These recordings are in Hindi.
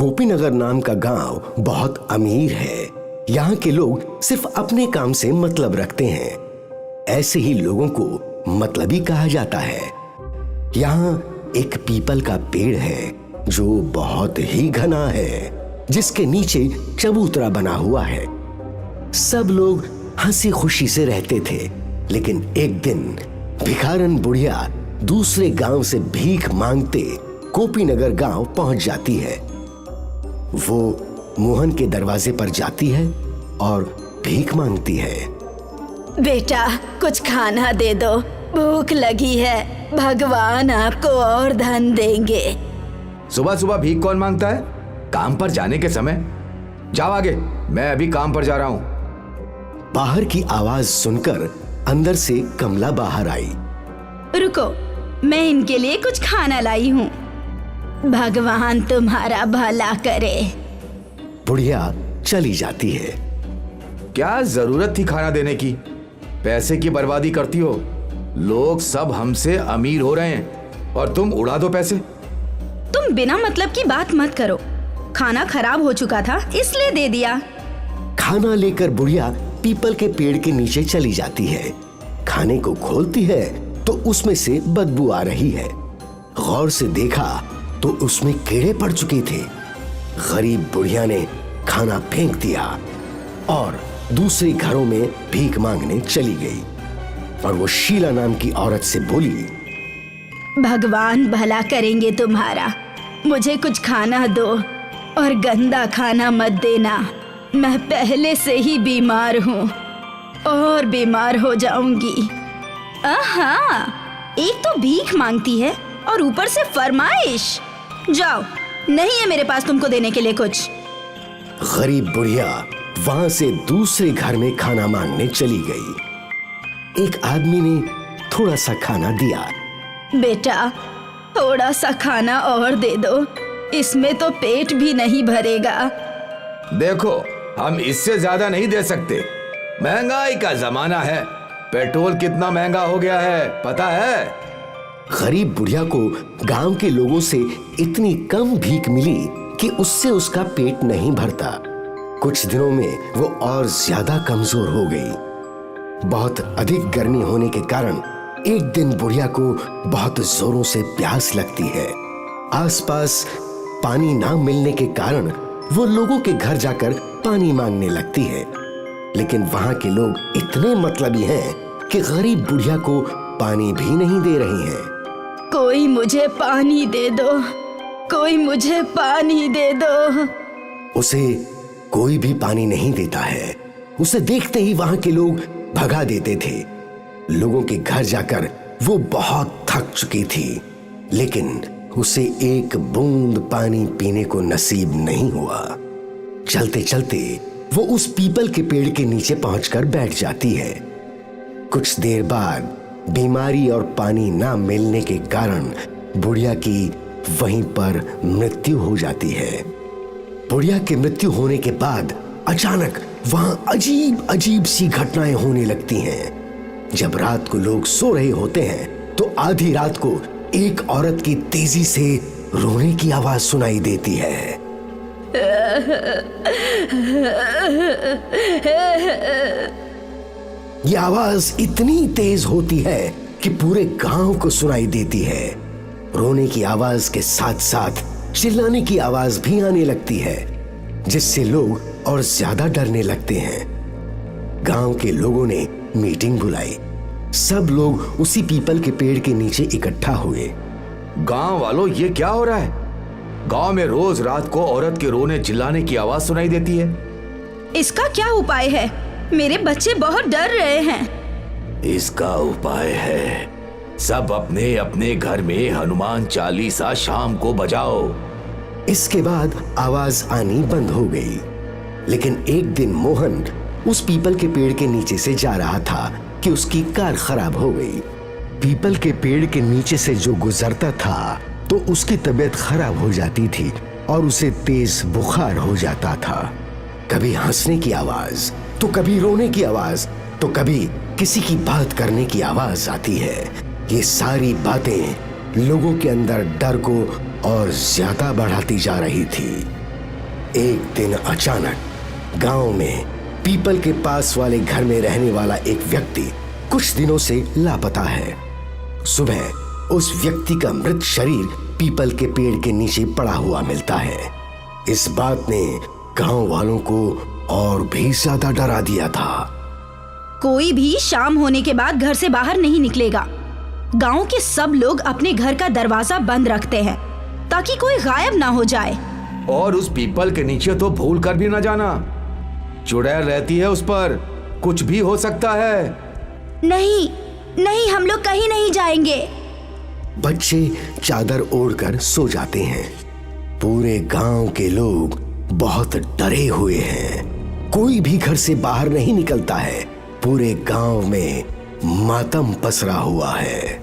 गोपीनगर नाम का गांव बहुत अमीर है। यहाँ के लोग सिर्फ अपने काम से मतलब रखते हैं। ऐसे ही लोगों को मतलबी कहा जाता है। यहाँ एक पीपल का पेड़ है जो बहुत ही घना है, जिसके नीचे चबूतरा बना हुआ है। सब लोग हंसी खुशी से रहते थे, लेकिन एक दिन भिखारन बुढ़िया दूसरे गांव से भीख मांगते गोपीनगर गांव पहुंच जाती है। वो मोहन के दरवाजे पर जाती है और भीख मांगती है। बेटा, कुछ खाना दे दो, भूख लगी है। भगवान आपको और धन देंगे। सुबह सुबह भीख कौन मांगता है? काम पर जाने के समय। जाओ आगे, मैं अभी काम पर जा रहा हूँ। बाहर की आवाज सुनकर अंदर से कमला बाहर आई। रुको, मैं इनके लिए कुछ खाना लाई हूँ। भगवान तुम्हारा भला करे। बुढ़िया चली जाती है। क्या जरूरत थी खाना देने की? पैसे की बर्बादी करती हो। लोग सब हमसे अमीर हो रहे हैं और तुम उड़ा दो पैसे। तुम बिना मतलब की बात मत करो। खाना खराब हो चुका था इसलिए दे दिया। खाना लेकर बुढ़िया पीपल के पेड़ के नीचे चली जाती है। खाने को खोलती है तो उसमें से बदबू आ रही है। गौर से देखा तो उसमें कीड़े पड़ चुके थे। गरीब बुढ़िया ने खाना फेंक दिया और दूसरे घरों में भीख मांगने चली गई। और वो शीला नाम की औरत से बोली, भगवान भला करेंगे तुम्हारा। मुझे कुछ खाना दो और गंदा खाना मत देना। मैं पहले से ही बीमार हूँ और बीमार हो जाऊंगी। आहा, एक तो भीख मांगती है और ऊपर से फरमाइश। जाओ, नहीं है मेरे पास तुमको देने के लिए कुछ। गरीब बुढ़िया वहां से दूसरे घर में खाना मांगने चली गई। एक आदमी ने थोड़ा सा खाना दिया। बेटा, थोड़ा सा खाना और दे दो, इसमें तो पेट भी नहीं भरेगा। देखो, हम इससे ज्यादा नहीं दे सकते। महंगाई का जमाना है। पेट्रोल कितना महंगा हो गया है पता है? गरीब बुढ़िया को गांव के लोगों से इतनी कम भीख मिली कि उससे उसका पेट नहीं भरता। कुछ दिनों में वो और ज्यादा कमजोर हो गई। बहुत अधिक गर्मी होने के कारण एक दिन बुढ़िया को बहुत जोरों से प्यास लगती है। आसपास पानी ना मिलने के कारण वो लोगों के घर जाकर पानी मांगने लगती है, लेकिन वहां के लोग इतने मतलबी हैं कि गरीब बुढ़िया को पानी भी नहीं दे रहे हैं। कोई मुझे पानी दे दो, कोई मुझे पानी दे दो। उसे कोई भी पानी नहीं देता है। उसे देखते ही वहां के लोग भगा देते थे। लोगों के घर जाकर वो बहुत थक चुकी थी, लेकिन उसे एक बूंद पानी पीने को नसीब नहीं हुआ। चलते चलते वो उस पीपल के पेड़ के नीचे पहुंचकर बैठ जाती है। कुछ देर बाद बीमारी और पानी ना मिलने के कारण बुढ़िया की वहीं पर मृत्यु हो जाती है। बुढ़िया की मृत्यु होने के बाद अचानक वहां अजीब अजीब सी घटनाएं होने लगती हैं। जब रात को लोग सो रहे होते हैं तो आधी रात को एक औरत की तेजी से रोने की आवाज सुनाई देती है। यह आवाज इतनी तेज होती है कि पूरे गांव को सुनाई देती है। रोने की आवाज के साथ साथ चिल्लाने की आवाज भी आने लगती है, जिससे लोग और ज्यादा डरने लगते हैं। गांव के लोगों ने मीटिंग बुलाई। सब लोग उसी पीपल के पेड़ के नीचे इकट्ठा हुए। गांव वालों, ये क्या हो रहा है? गांव में रोज रात को औरत के रोने चिल्लाने की आवाज सुनाई देती है। इसका क्या उपाय है? मेरे बच्चे बहुत डर रहे हैं। इसका उपाय है, सब अपने अपने घर में हनुमान चालीसा शाम को बजाओ। इसके बाद आवाज आनी बंद हो गई। लेकिन एक दिन मोहन उस पीपल के पेड़ के नीचे से जा रहा था कि उसकी कार खराब हो गई। पीपल के पेड़ के नीचे से जो गुजरता था तो उसकी तबीयत खराब हो जाती थी और उसे तेज बुखार हो जाता था। कभी हंसने की आवाज तो कभी रोने की आवाज तो कभी किसी की बात करने की आवाज आती है। ये सारी बातें लोगों के अंदर डर को और ज्यादा बढ़ाती जा रही थी। एक दिन अचानक गांव में पीपल के पास वाले घर में रहने वाला एक व्यक्ति कुछ दिनों से लापता है। सुबह उस व्यक्ति का मृत शरीर पीपल के पेड़ के नीचे पड़ा हुआ मिलता है। इस बात ने गांव वालों को और भी ज्यादा डरा दिया था। कोई भी शाम होने के बाद घर से बाहर नहीं निकलेगा। गांव के सब लोग अपने घर का दरवाजा बंद रखते हैं ताकि कोई गायब ना हो जाए। और उस पीपल के नीचे तो भूल कर भी ना जाना, चुड़ैल रहती है उस पर, कुछ भी हो सकता है। नहीं नहीं, हम लोग कहीं नहीं जाएंगे। बच्चे चादर ओढ़कर सो जाते हैं। पूरे गांव के लोग बहुत डरे हुए हैं। कोई भी घर से बाहर नहीं निकलता है। पूरे गांव में मातम पसरा हुआ है।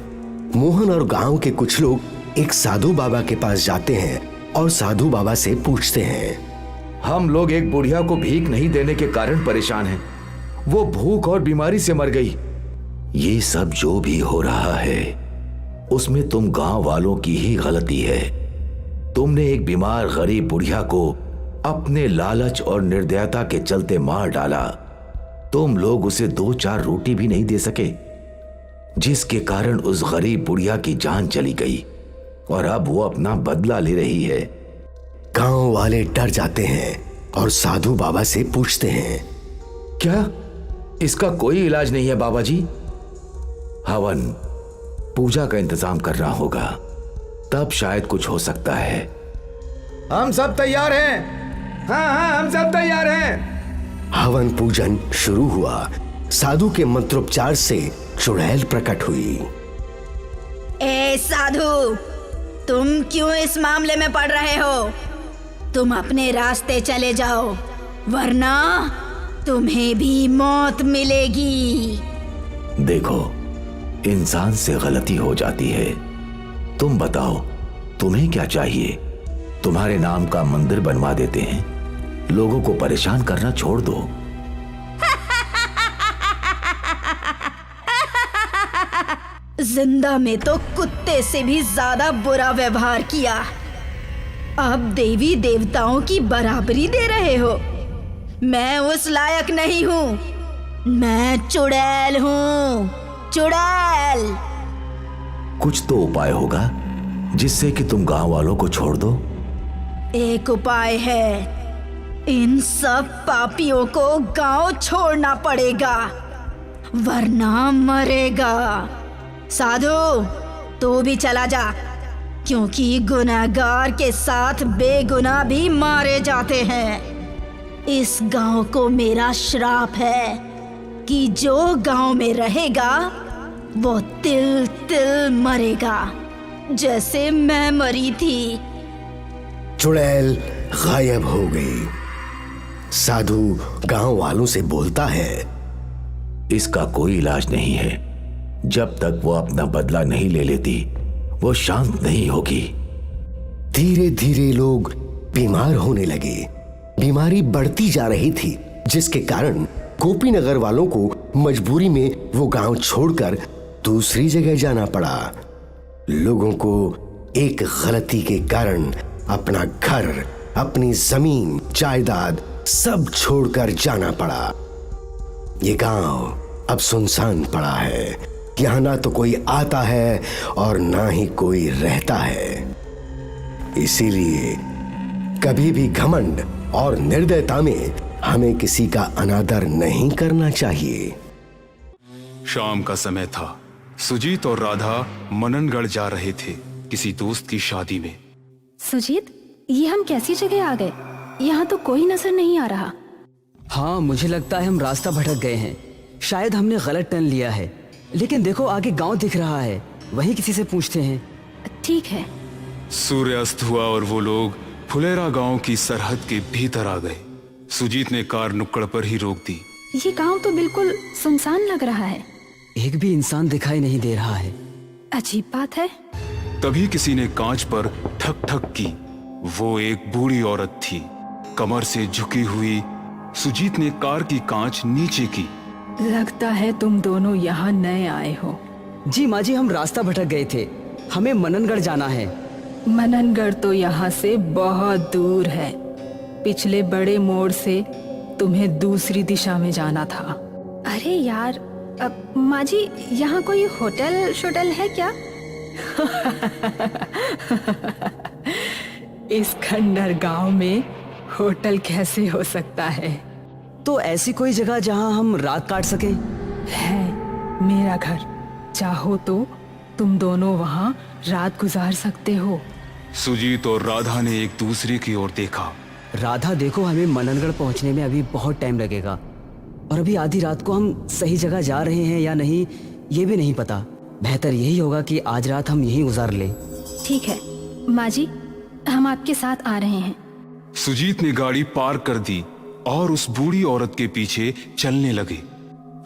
मोहन और गांव के कुछ लोग एक साधु बाबा के पास जाते हैं और साधु बाबा से पूछते हैं, हम लोग एक बुढ़िया को भीख नहीं देने के कारण परेशान हैं। वो भूख और बीमारी से मर गई। ये सब जो भी हो रहा है उसमें तुम गांव वालों की ही गलती है। तुमने एक बीमार गरीब बुढ़िया को अपने लालच और निर्दयता के चलते मार डाला। तुम लोग उसे 2-4 रोटी भी नहीं दे सके, जिसके कारण उस गरीब बुढ़िया की जान चली गई और अब वो अपना बदला ले रही है। गांव वाले डर जाते हैं और साधु बाबा से पूछते हैं, क्या इसका कोई इलाज नहीं है बाबा जी? हवन पूजा का इंतजाम करना होगा, तब शायद कुछ हो सकता है। हम सब तैयार हैं। हाँ, हम सब तैयार हैं। हवन पूजन शुरू हुआ। साधु के मंत्रोपचार से चुड़ैल प्रकट हुई। ए साधु, तुम क्यों इस मामले में पड़ रहे हो? तुम अपने रास्ते चले जाओ, वरना तुम्हें भी मौत मिलेगी। देखो, इंसान से गलती हो जाती है। तुम बताओ, तुम्हें क्या चाहिए? तुम्हारे नाम का मंदिर बनवा देते हैं। लोगों को परेशान करना छोड़ दो। जिंदा में तो कुत्ते से भी ज्यादा बुरा व्यवहार किया, अब देवी देवताओं की बराबरी दे रहे हो। मैं उस लायक नहीं हूँ। मैं चुड़ैल हूँ, चुड़ैल। कुछ तो उपाय होगा जिससे कि तुम गांव वालों को छोड़ दो। एक उपाय है, इन सब पापियों को गांव छोड़ना पड़ेगा, वरना मरेगा। साधु, तू भी चला जा, क्योंकि गुनहगार के साथ बेगुनाह भी मारे जाते हैं। इस गांव को मेरा श्राप है कि जो गांव में रहेगा वो तिल तिल मरेगा, जैसे मैं मरी थी। चुड़ैल गायब हो गई। साधु गांव वालों से बोलता है, इसका कोई इलाज नहीं है। जब तक वो अपना बदला नहीं ले लेती, वो शांत नहीं होगी। धीरे धीरे लोग बीमार होने लगे। बीमारी बढ़ती जा रही थी, जिसके कारण गोपीनगर वालों को मजबूरी में वो गांव छोड़कर दूसरी जगह जाना पड़ा। लोगों को एक गलती के कारण अपना घर, अपनी जमीन, जायदाद सब छोड़कर जाना पड़ा। ये गांव अब सुनसान पड़ा है। यहाँ ना तो कोई आता है और ना ही कोई रहता है। इसीलिए कभी भी घमंड और निर्दयता में हमें किसी का अनादर नहीं करना चाहिए। शाम का समय था। सुजीत और राधा मननगढ़ जा रहे थे किसी दोस्त की शादी में। सुजीत, ये हम कैसी जगह आ गए? यहाँ तो कोई नजर नहीं आ रहा। हाँ, मुझे लगता है हम रास्ता भटक गए हैं। शायद हमने गलत टर्न लिया है। लेकिन देखो, आगे गांव दिख रहा है, वहीं किसी से पूछते हैं। ठीक है। सूर्यास्त हुआ और वो लोग फुलेरा गांव की सरहद के भीतर आ गए। सुजीत ने कार नुक्कड़ पर ही रोक दी। ये गांव तो बिल्कुल सुनसान लग रहा है। एक भी इंसान दिखाई नहीं दे रहा है। अजीब बात है। तभी किसी ने कांच पर ठक ठक की। वो एक बूढ़ी औरत थी, कमर से झुकी हुई। सुजीत ने कार की कांच नीचे की। लगता है तुम दोनों यहाँ नए आए हो। जी माँ जी, हम रास्ता भटक गए थे। हमें मननगढ़ जाना है। मननगढ़ तो यहाँ से बहुत दूर है। पिछले बड़े मोड़ से तुम्हें दूसरी दिशा में जाना था। अरे यार, अब माँ जी यहाँ कोई होटल शोटल है क्या? इस खंडर गांव में होटल कैसे हो सकता है? तो ऐसी कोई जगह जहां हम रात काट सकें? है मेरा घर, चाहो तो तुम दोनों वहाँ रात गुजार सकते हो। सुजीत और राधा ने एक दूसरे की ओर देखा। राधा देखो, हमें मननगढ़ पहुंचने में अभी बहुत टाइम लगेगा और अभी आधी रात को हम सही जगह जा रहे हैं या नहीं ये भी नहीं पता। बेहतर यही होगा कि आज रात हम यहीं गुजार लें। ठीक है माँ जी, हम आपके साथ आ रहे हैं। सुजीत ने गाड़ी पार्क कर दी और उस बूढ़ी औरत के पीछे चलने लगे।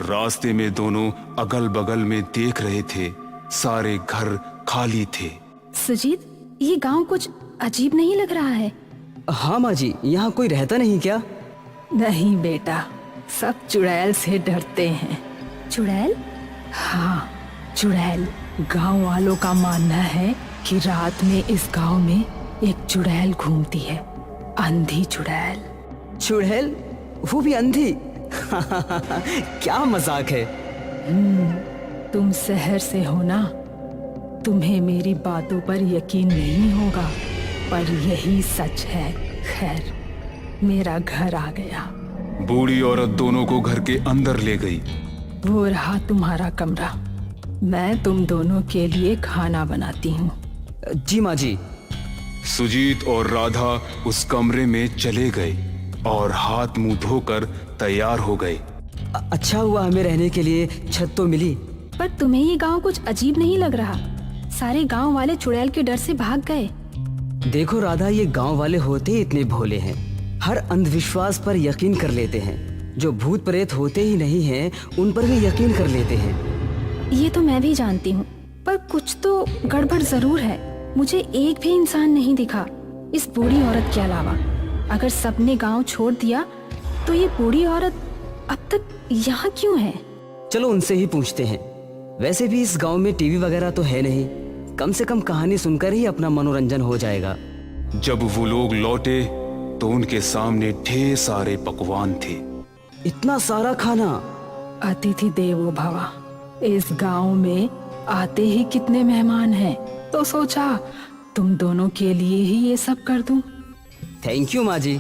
रास्ते में दोनों अगल बगल में देख रहे थे, सारे घर खाली थे। सुजीत, ये गांव कुछ अजीब नहीं लग रहा है? हाँ माँ जी, यहाँ कोई रहता नहीं क्या? नहीं बेटा, सब चुड़ैल से डरते हैं। चुड़ैल? हाँ, चुड़ैल। गांव वालों का मानना है कि रात में इस गांव में एक चुड़ैल घूमती है, अंधी चुड़ैल। चुड़ैल? वो भी अंधी? क्या मजाक है। तुम शहर से हो ना, तुम्हें मेरी बातों पर यकीन नहीं होगा, पर यही सच है। खैर, मेरा घर आ गया। बूढ़ी औरत दोनों को घर के अंदर ले गई। वो रहा तुम्हारा कमरा, मैं तुम दोनों के लिए खाना बनाती हूँ। जी माँ जी। सुजीत और राधा उस कमरे में चले गए और हाथ मुंह धोकर तैयार हो गए। अच्छा हुआ हमें रहने के लिए छत तो मिली। पर तुम्हें ये गांव कुछ अजीब नहीं लग रहा? सारे गांव वाले चुड़ैल के डर से भाग गए। देखो राधा, ये गांव वाले होते ही इतने भोले हैं, हर अंधविश्वास पर यकीन कर लेते हैं। जो भूत प्रेत होते ही नहीं हैं, उन पर भी यकीन कर लेते हैं। ये तो मैं भी जानती हूँ, पर कुछ तो गड़बड़ जरूर है। मुझे एक भी इंसान नहीं दिखा इस बूढ़ी औरत के अलावा। अगर सबने गांव छोड़ दिया तो ये बूढ़ी औरत अब तक यहाँ क्यों है? चलो उनसे ही पूछते हैं। वैसे भी इस गांव में टीवी वगैरह तो है नहीं, कम से कम कहानी सुनकर ही अपना मनोरंजन हो जाएगा। जब वो लोग लौटे तो उनके सामने ढेर सारे पकवान थे। इतना सारा खाना! अतिथि देवो भवा। इस गांव में आते ही कितने मेहमान हैं, तो सोचा तुम दोनों के लिए ही ये सब कर दूं। थैंक यू माँ जी,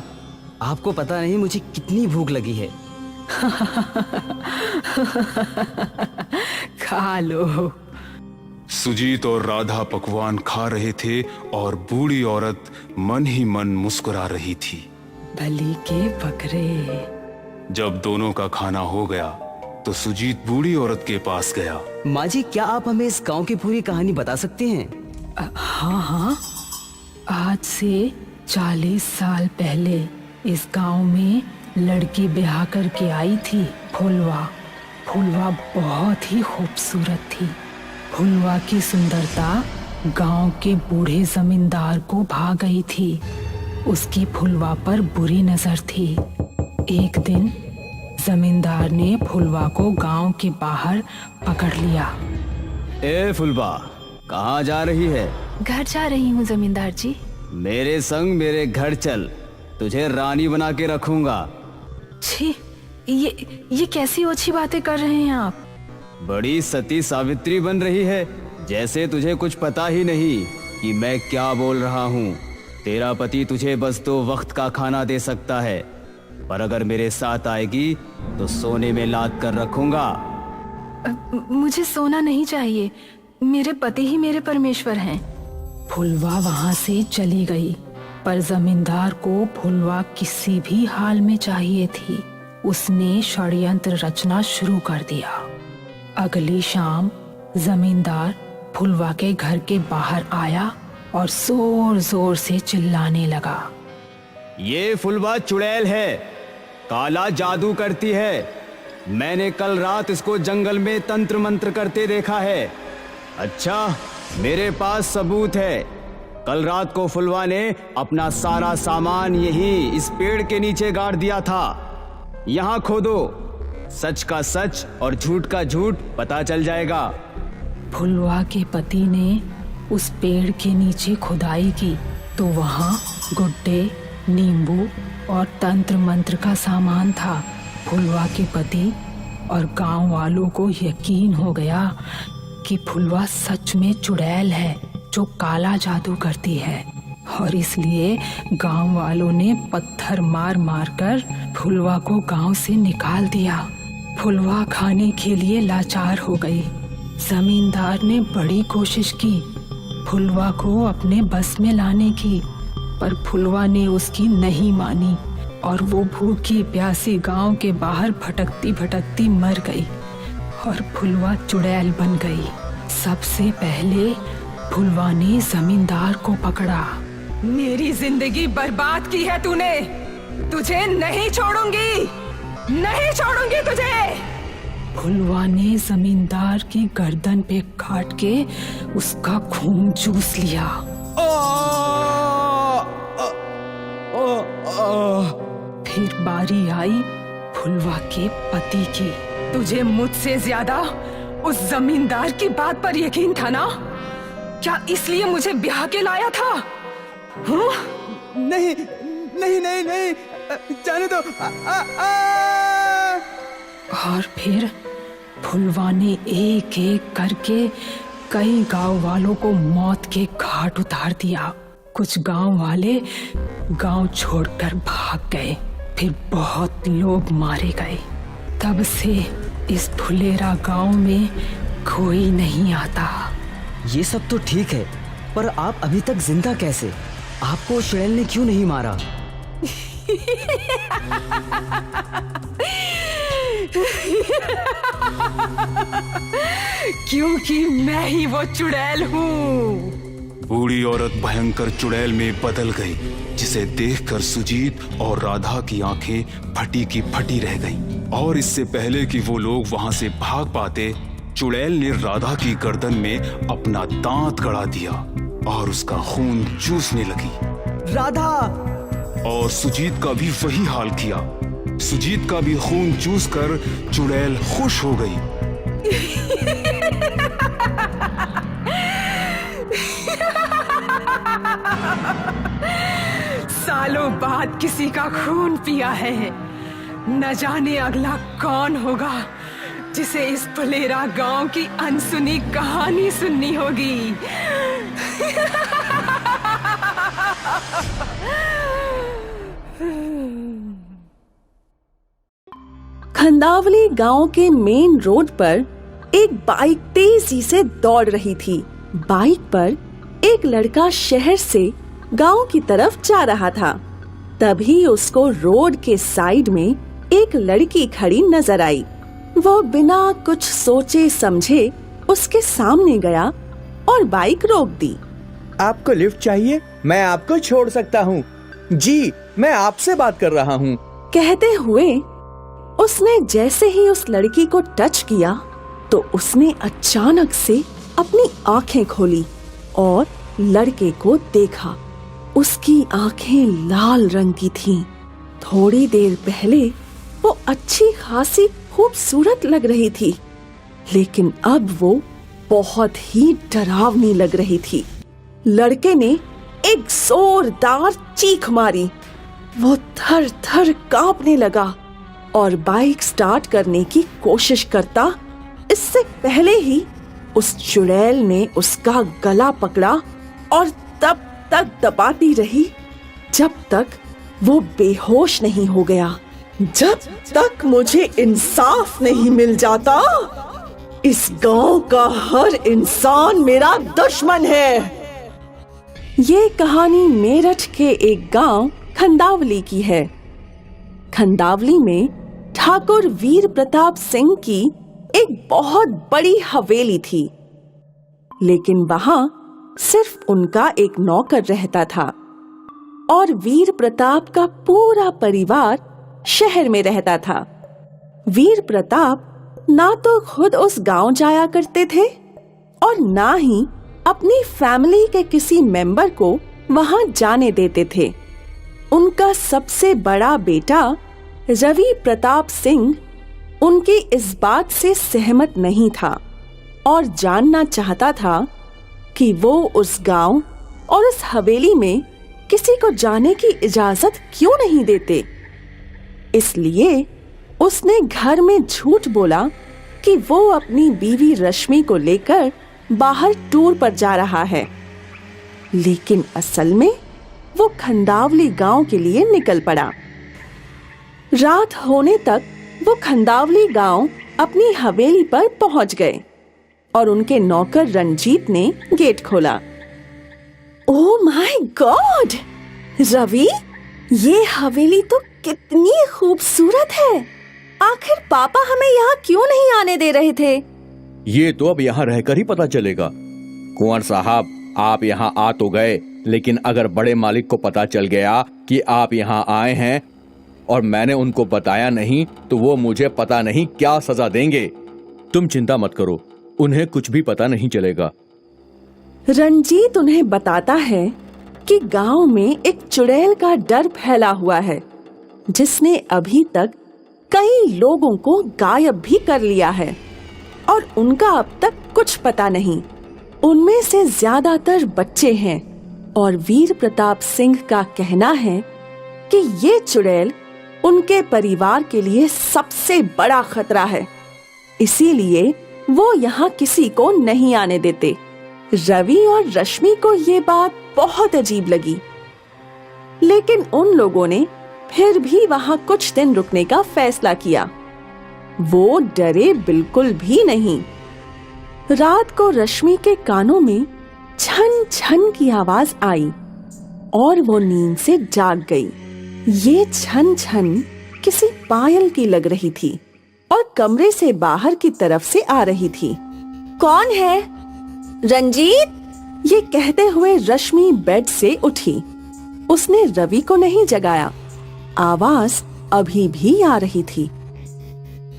आपको पता नहीं मुझे कितनी भूख लगी है। खा लो। सुजीत और राधा पकवान खा रहे थे और बूढ़ी औरत मन ही मन मुस्कुरा रही थी। बलि के बकरे। जब दोनों का खाना हो गया तो सुजीत बूढ़ी औरत के पास गया। माँ जी, क्या आप हमें इस गांव की पूरी कहानी बता सकते हैं? हाँ, आज से 40 साल पहले इस गांव में लड़की ब्याह करके आई थी, फुलवा। फुलवा बहुत ही खूबसूरत थी। फुलवा की सुंदरता गांव के बूढ़े जमींदार को भा गई थी। उसकी फुलवा पर बुरी नजर थी। एक दिन जमींदार ने फुलवा को गांव के बाहर पकड़ लिया। ए फुलवा, कहाँ जा रही है? घर जा रही हूँ जमींदार जी। मेरे संग मेरे घर चल, तुझे रानी बना के रखूंगा। छी, ये कैसी ओछी बातें कर रहे हैं आप? बड़ी सती सावित्री बन रही है, जैसे तुझे कुछ पता ही नहीं कि मैं क्या बोल रहा हूँ। तेरा पति तुझे बस 2 वक्त का खाना दे सकता है, पर अगर मेरे साथ आएगी तो सोने में लाद कर रखूंगा। मुझे सोना नहीं चाहिए, मेरे पति ही मेरे परमेश्वर हैं। फुलवा वहां से चली गई, पर जमींदार को फुलवा किसी भी हाल में चाहिए थी। उसने षड्यंत्र रचना शुरू कर दिया। अगली शाम जमींदार फुलवा के घर के बाहर आया और जोर जोर से चिल्लाने लगा। ये फुलवा चुड़ैल है, काला जादू करती है। मैंने कल रात इसको जंगल में तंत्र मंत्र करते देखा है। अच्छा, मेरे पास सबूत है। कल रात को फुलवा ने अपना सारा सामान यहीं इस पेड़ के नीचे गाड़ दिया था। यहाँ खोदो, सच का सच और झूठ का झूठ पता चल जाएगा। फुलवा के पति ने उस पेड़ के नीचे खुदाई की तो वहाँ गुड्डे, नींबू और तंत्र मंत्र का सामान था। फुलवा के पति और गांव वालों को यकीन हो गया कि फुलवा सच में चुड़ैल है जो काला जादू करती है, और इसलिए गांव वालों ने पत्थर मार मार कर फुलवा को गांव से निकाल दिया। फुलवा खाने के लिए लाचार हो गई। जमींदार ने बड़ी कोशिश की फुलवा को अपने बस में लाने की, पर फुलवा ने उसकी नहीं मानी और वो भूखी प्यासी गांव के बाहर भटकती भटकती मर गई और फुलवा चुड़ैल बन गई। सबसे पहले फुलवा ने जमींदार को पकड़ा। मेरी जिंदगी बर्बाद की है तूने, तुझे नहीं छोड़ूंगी, नहीं छोड़ूंगी तुझे। फुलवा ने जमींदार की गर्दन पे काट के उसका खून चूस लिया। फिर बारी आई फुलवा के पति की। तुझे मुझसे ज्यादा उस जमींदार की बात पर यकीन था ना? क्या इसलिए मुझे ब्याह के लाया था? नहीं नहीं नहीं नहीं, जाने दो। और फिर फुलवा ने एक एक करके कई गांव वालों को मौत के घाट उतार दिया। कुछ गांव वाले गांव छोड़कर भाग गए, फिर बहुत लोग मारे गए। तब से इस फुलेरा गांव में कोई नहीं आता। ये सब तो ठीक है, पर आप अभी तक जिंदा कैसे? आपको चुड़ैल ने क्यों नहीं मारा? क्योंकि मैं ही वो चुड़ैल हूँ। बूढ़ी औरत भयंकर चुड़ैल में बदल गई, जिसे देखकर सुजीत और राधा की आंखें फटी की फटी रह गईं। और इससे पहले कि वो लोग वहां से भाग पाते, चुड़ैल ने राधा की गर्दन में अपना दांत गड़ा दिया और उसका खून चूसने लगी। राधा! और सुजीत का भी वही हाल किया। सुजीत का भी खून चूसकर चुड़ैल खुश हो गई। सालों बाद किसी का खून पिया है, न जाने अगला कौन होगा जिसे इस फुलेरा गांव की अनसुनी कहानी सुननी होगी। खंदावली गांव के मेन रोड पर एक बाइक तेजी से दौड़ रही थी। बाइक पर एक लड़का शहर से गांव की तरफ जा रहा था। तभी उसको रोड के साइड में एक लड़की खड़ी नजर आई। वो बिना कुछ सोचे समझे उसके सामने गया और बाइक रोक दी। आपको लिफ्ट चाहिए? मैं आपको छोड़ सकता हूँ। जी, मैं आपसे बात कर रहा हूँ। कहते हुए उसने जैसे ही उस लड़की को टच किया तो उसने अचानक से अपनी आंखें खोली और लड़के को देखा। उसकी आंखें लाल रंग की थीं। थोड़ी देर पहले वो अच्छी खासी खूबसूरत लग रही थी, लेकिन अब वो बहुत ही डरावनी लग रही थी। लड़के ने एक जोरदार चीख मारी। वो थर थर कांपने लगा और बाइक स्टार्ट करने की कोशिश करता, इससे पहले ही उस चुड़ैल ने उसका गला पकड़ा और तब तक दबाती रही जब तक वो बेहोश नहीं हो गया। जब तक मुझे इंसाफ नहीं मिल जाता, इस गांव का हर इंसान मेरा दुश्मन है। ये कहानी मेरठ के एक गांव खंदावली की है। खंदावली में ठाकुर वीर प्रताप सिंह की एक बहुत बड़ी हवेली थी, लेकिन वहां सिर्फ उनका एक नौकर रहता था और वीर प्रताप का पूरा परिवार शहर में रहता था। वीर प्रताप ना तो खुद उस गांव जाया करते थे और ना ही अपनी फैमिली के किसी मेंबर को वहां जाने देते थे। उनका सबसे बड़ा बेटा रवि प्रताप सिंह उनकी इस बात से सहमत नहीं था और जानना चाहता था कि वो उस गांव और उस हवेली में किसी को जाने की इजाजत क्यों नहीं देते। इसलिए उसने घर में झूठ बोला कि वो अपनी बीवी रश्मि को लेकर बाहर टूर पर जा रहा है, लेकिन असल में वो खंदावली गांव के लिए निकल पड़ा। रात होने तक वो खंदावली गांव अपनी हवेली पर पहुंच गए और उनके नौकर रंजीत ने गेट खोला। ओह माय गॉड रवि, ये हवेली तो कितनी खूबसूरत है। आखिर पापा हमें यहाँ क्यों नहीं आने दे रहे थे? ये तो अब यहाँ रहकर ही पता चलेगा। कुंवर साहब, आप यहाँ आ तो गए, लेकिन अगर बड़े मालिक को पता चल गया कि आप यहाँ आए हैं और मैंने उनको बताया नहीं, तो वो मुझे पता नहीं क्या सजा देंगे। तुम चिंता मत करो, उन्हें कुछ भी पता नहीं चलेगा। रंजीत उन्हें बताता है कि गांव में एक चुड़ैल का डर फैला हुआ है, जिसने अभी तक कई लोगों को गायब भी कर लिया है और उनका अब तक कुछ पता नहीं। उनमें से ज्यादातर बच्चे हैं और वीर प्रताप सिंह का कहना है कि ये चुड़ैल उनके परिवार के लिए सबसे बड़ा खतरा है, इसीलिए वो यहाँ किसी को नहीं आने देते। रवि और रश्मि को ये बात बहुत अजीब लगी, लेकिन उन लोगों ने फिर भी वहां कुछ दिन रुकने का फैसला किया। वो डरे बिल्कुल भी नहीं। रात को रश्मि के कानों में छन छन की आवाज आई और वो नींद से जाग गई। ये छन छन किसी पायल की लग रही थी और कमरे से बाहर की तरफ से आ रही थी। कौन है? रंजीत, ये कहते हुए रश्मि बेड से उठी। उसने रवि को नहीं जगाया, आवाज अभी भी आ रही थी।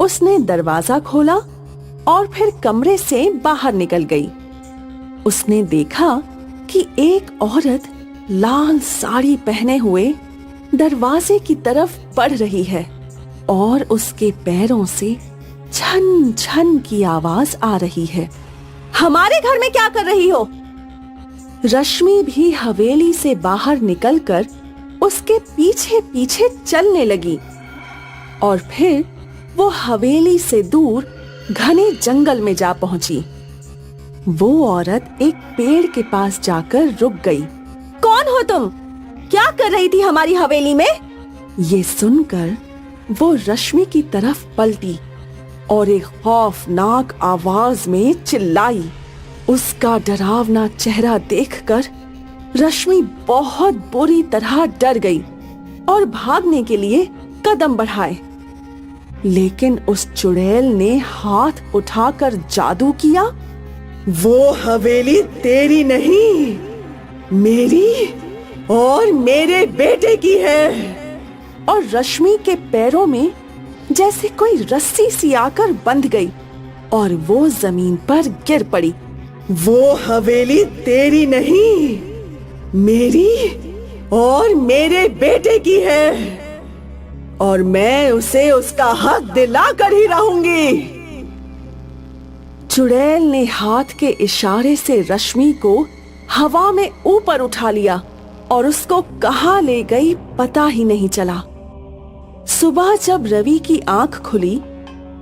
उसने दरवाजा खोला और फिर कमरे से बाहर निकल गई। उसने देखा कि एक औरत लाल साड़ी पहने हुए दरवाजे की तरफ बढ़ रही है और उसके पैरों से छन छन की आवाज आ रही है। हमारे घर में क्या कर रही हो? रश्मि भी हवेली से बाहर निकलकर उसके पीछे पीछे चलने लगी और फिर वो हवेली से दूर घने जंगल में जा पहुंची। वो औरत एक पेड़ के पास जाकर रुक गई। कौन हो तुम? क्या कर रही थी हमारी हवेली में? ये सुनकर वो रश्मि की तरफ पलटी और एक खौफनाक आवाज में चिल्लाई। उसका डरावना चेहरा देखकर रश्मि बहुत बुरी तरह डर गई और भागने के लिए कदम बढ़ाए, लेकिन उस चुड़ैल ने हाथ उठाकर जादू किया। वो हवेली तेरी नहीं, मेरी और मेरे बेटे की है। और रश्मि के पैरों में जैसे कोई रस्सी सी आकर बंध गई और वो जमीन पर गिर पड़ी। वो हवेली तेरी नहीं, मेरी और मेरे बेटे की है और मैं उसे उसका हक दिला कर ही रहूंगी। चुड़ैल ने हाथ के इशारे से रश्मि को हवा में ऊपर उठा लिया और उसको कहाँ ले गई पता ही नहीं चला। सुबह जब रवि की आंख खुली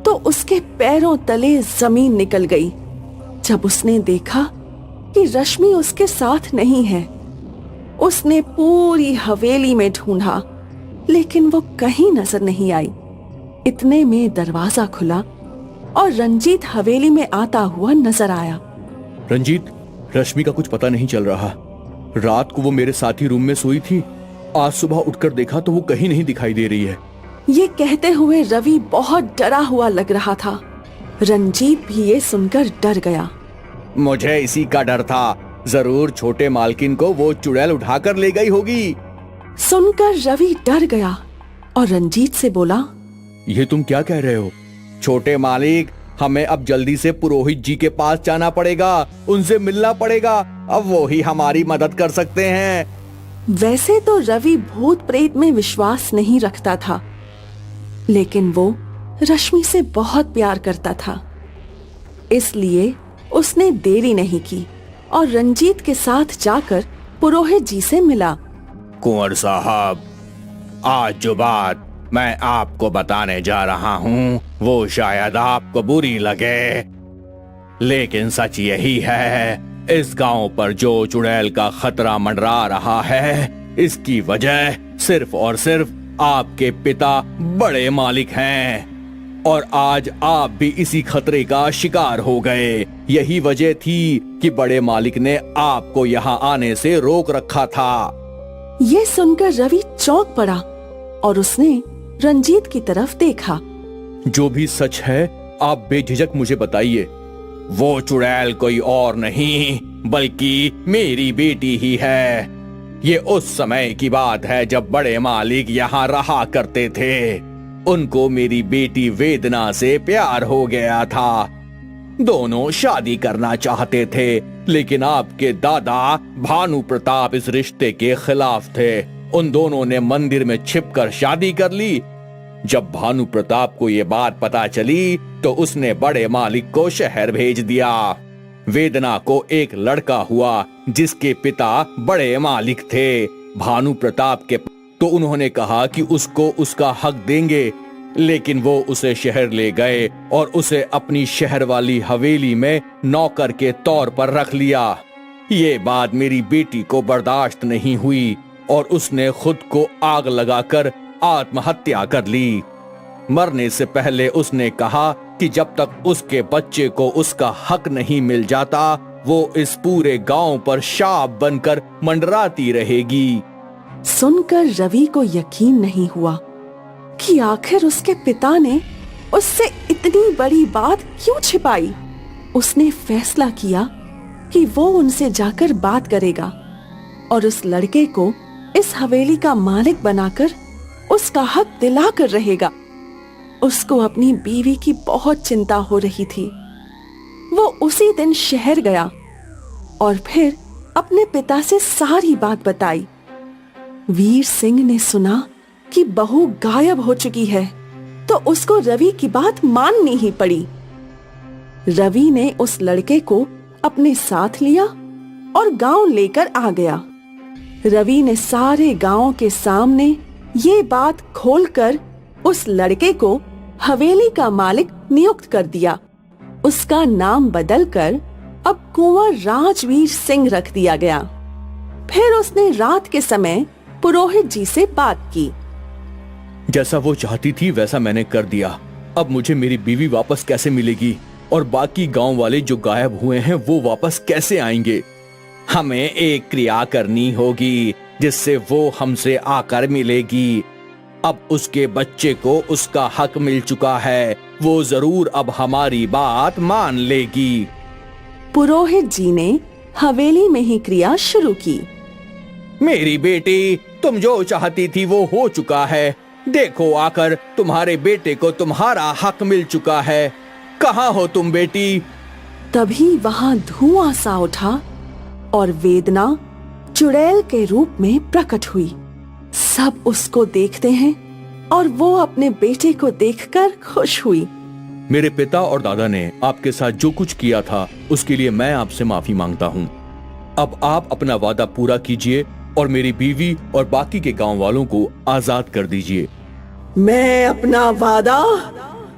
तो उसके पैरों तले जमीन निकल गई जब उसने देखा कि रश्मि उसके साथ नहीं है। उसने पूरी हवेली में ढूंढा, लेकिन वो कहीं नजर नहीं आई। इतने में दरवाजा खुला और रंजीत हवेली में आता हुआ नजर आया। रंजीत, रश्मि का कुछ पता नहीं चल रहा। रात को वो मेरे साथ ही रूम में सोई थी, आज सुबह उठकर देखा तो वो कहीं नहीं दिखाई दे रही है। ये कहते हुए रवि बहुत डरा हुआ लग रहा था। रंजीत भी ये सुनकर डर गया। मुझे इसी का डर था, जरूर छोटे मालकिन को वो चुड़ैल उठाकर ले गई होगी। सुनकर रवि डर गया और रंजीत से बोला, ये तुम क्या कह रहे हो? छोटे मालिक, हमें अब जल्दी से पुरोहित जी के पास जाना पड़ेगा, उनसे मिलना पड़ेगा, अब वो ही हमारी मदद कर सकते हैं। वैसे तो रवि भूत प्रेत में विश्वास नहीं रखता था, लेकिन वो रश्मि से बहुत प्यार करता था, इसलिए उसने देरी नहीं की और रंजीत के साथ जाकर पुरोहित जी से मिला कुंवर साहब, आज जो बात मैं आपको बताने जा रहा हूँ वो शायद आपको बुरी लगे, लेकिन सच यही है, इस गांव पर जो चुड़ैल का खतरा मंडरा रहा है, इसकी वजह सिर्फ और सिर्फ आपके पिता बड़े मालिक हैं। और आज आप भी इसी खतरे का शिकार हो गए। यही वजह थी कि बड़े मालिक ने आपको यहाँ आने से रोक रखा था। ये सुनकर रवि चौंक पड़ा और उसने रंजीत की तरफ देखा। जो भी सच है आप बेझिझक मुझे बताइए। वो चुड़ैल कोई और नहीं बल्कि मेरी बेटी ही है। ये उस समय की बात है जब बड़े मालिक यहाँ रहा करते थे। उनको मेरी बेटी वेदना से प्यार हो गया था। दोनों शादी करना चाहते थे, लेकिन आपके दादा भानु प्रताप इस रिश्ते के खिलाफ थे। उन दोनों ने मंदिर में छिपकर शादी कर ली। जब भानु प्रताप को ये बात पता चली तो उसने बड़े मालिक को शहर भेज दिया। वेदना को एक लड़का हुआ जिसके पिता बड़े मालिक थे भानु प्रताप के। तो उन्होंने कहा कि उसको उसका हक देंगे, लेकिन वो उसे शहर ले गए और उसे अपनी शहर वाली हवेली में नौकर के तौर पर रख लिया। ये बात मेरी बेटी को बर्दाश्त नहीं हुई और उसने खुद को आग लगाकर आत्महत्या कर ली। मरने से पहले उसने कहा कि जब तक उसके बच्चे को उसका हक नहीं मिल जाता वो इस पूरे गांव पर शाप बनकर मंडराती रहेगी। सुनकर रवि को यकीन नहीं हुआ कि आखिर उसके पिता ने उससे इतनी बड़ी बात क्यों छिपाई। उसने फैसला किया कि वो उनसे जाकर बात करेगा और उस लड़के को इस हवेली का मालिक बनाकर उसका हक दिलाकर रहेगा। उसको अपनी बीवी की बहुत चिंता हो रही थी। वो उसी दिन शहर गया और फिर अपने पिता से सारी बात बताई। वीर सिंह ने सुना कि बहू गायब हो चुकी है तो उसको रवि की बात माननी ही पड़ी। रवि ने उस लड़के को अपने साथ लिया और गांव लेकर आ गया। रवि ने सारे गांव के सामने ये बात खोलकर उस लड़के को हवेली का मालिक नियुक्त कर दिया। उसका नाम बदलकर अब कुंवर राजवीर सिंह रख दिया गया। फिर उसने रात के समय पुरोहित जी से बात की। जैसा वो चाहती थी वैसा मैंने कर दिया। अब मुझे मेरी बीवी वापस कैसे मिलेगी और बाकी गांव वाले जो गायब हुए हैं वो वापस कैसे आएंगे? हमें एक क्रिया करनी होगी जिससे वो हमसे आकर मिलेगी। अब उसके बच्चे को उसका हक मिल चुका है, वो जरूर अब हमारी बात मान लेगी। पुरोहित जी ने हवेली में ही क्रिया शुरू की। मेरी बेटी, तुम जो चाहती थी वो हो चुका है। देखो आकर तुम्हारे बेटे को तुम्हारा हक मिल चुका है। कहाँ हो तुम बेटी? तभी वहां धुआं सा उठा और वेदना चुड़ैल के रूप में प्रकट हुई। सब उसको देखते हैं और वो अपने बेटे को देखकर खुश हुई। मेरे पिता और दादा ने आपके साथ जो कुछ किया था उसके लिए मैं आपसे माफी मांगता हूँ। अब आप अपना वादा पूरा कीजिए और मेरी बीवी और बाकी के गांव वालों को आजाद कर दीजिए। मैं अपना वादा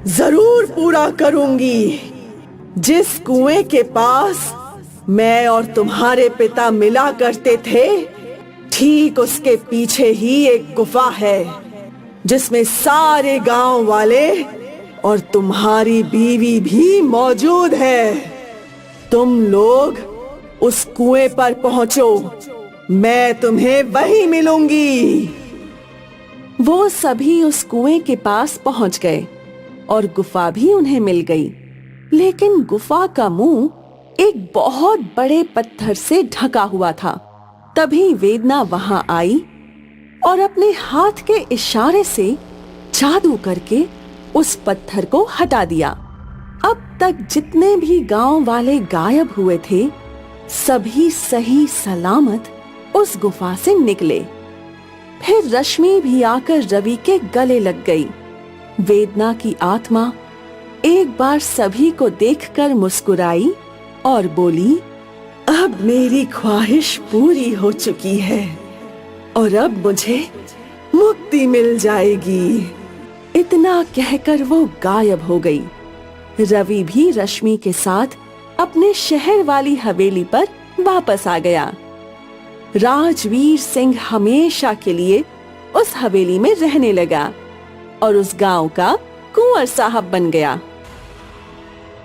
जरूर पूरा करूंगी। जिस कुएं के पास मैं और तुम्हारे पिता मिला करते थे, ठीक उसके पीछे ही एक गुफा है जिसमें सारे गांव वाले और तुम्हारी बीवी भी मौजूद है। तुम लोग उस कुएं पर पहुंचो, मैं तुम्हें वहीं मिलूंगी। वो सभी उस कुएं के पास पहुंच गए और गुफा भी उन्हें मिल गई, लेकिन गुफा का मुंह एक बहुत बड़े पत्थर से ढका हुआ था। तभी वेदना वहां आई और अपने हाथ के इशारे से जादू करके उस पत्थर को हटा दिया। अब तक जितने भी गांव वाले गायब हुए थे, सभी सही सलामत उस गुफा से निकले। फिर रश्मि भी आकर रवि के गले लग गई। वेदना की आत्मा एक बार सभी को देखकर मुस्कुराई और बोली, अब मेरी ख्वाहिश पूरी हो चुकी है। और अब मुझे मुक्ति मिल जाएगी। इतना कहकर वो गायब हो गई। रवि भी रश्मि के साथ अपने शहर वाली हवेली पर वापस आ गया। राजवीर सिंह हमेशा के लिए उस हवेली में रहने लगा और उस गांव का कुंवर साहब बन गया।